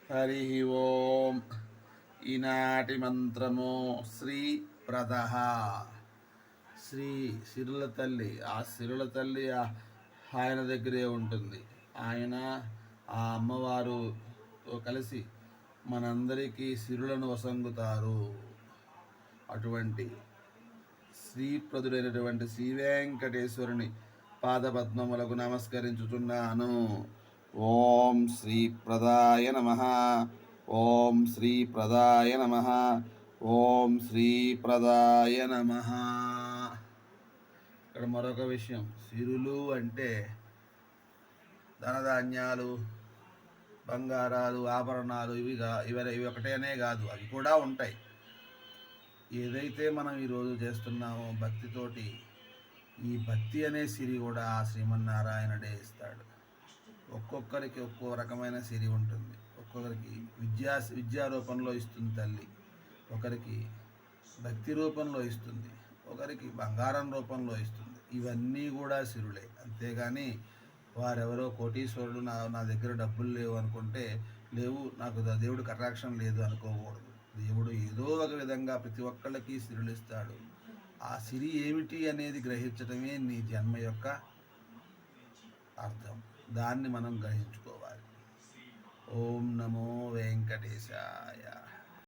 హరి ఓం. ఈనాటి మంత్రము శ్రీ ప్రదహ. శ్రీ సిరుల తల్లి, ఆ సిరుల తల్లి ఆయన దగ్గరే ఉంటుంది. ఆయన ఆ అమ్మవారుతో కలిసి మనందరికీ సిరులను వసంగుతారు. అటువంటి శ్రీప్రదుడైనటువంటి శ్రీ వెంకటేశ్వరుని పాదపద్మములకు నమస్కరించుచున్నాను. ఓం శ్రీ ప్రదాయ నమ. ఓం శ్రీ ప్రదాయ నమ. ఓం శ్రీ ప్రదాయ నమ. ఇక్కడ మరొక విషయం, సిరులు అంటే ధనధాన్యాలు, బంగారాలు, ఆభరణాలు ఇవి ఒకటేనే కాదు, అవి కూడా ఉంటాయి. ఏదైతే మనం ఈరోజు చేస్తున్నామో భక్తితోటి, ఈ భక్తి అనే సిరి కూడా ఆ శ్రీమన్నారాయణుడే ఇస్తాడు. ఒక్కొక్కరికి ఒక్కో రకమైన సిరి ఉంటుంది. ఒక్కొక్కరికి విద్యా రూపంలో ఇస్తుంది తల్లి, ఒకరికి భక్తి రూపంలో ఇస్తుంది, ఒకరికి బంగారం రూపంలో ఇస్తుంది. ఇవన్నీ కూడా సిరులే. అంతేగాని వారెవరో కోటీశ్వరుడు, నా దగ్గర డబ్బులు లేవు అనుకుంటే, లేవు నాకు దేవుడు కటాక్షం లేదు అనుకోకూడదు. దేవుడు ఏదో ఒక విధంగా ప్రతి ఒక్కళ్ళకి సిరులిస్తాడు. ఆ సిరి ఏమిటి అనేది గ్రహించడమే నీ జన్మ యొక్క అర్థం. దాన్ని మనం గ్రహించుకోవాలి. ఓం నమో వెంకటేశాయ.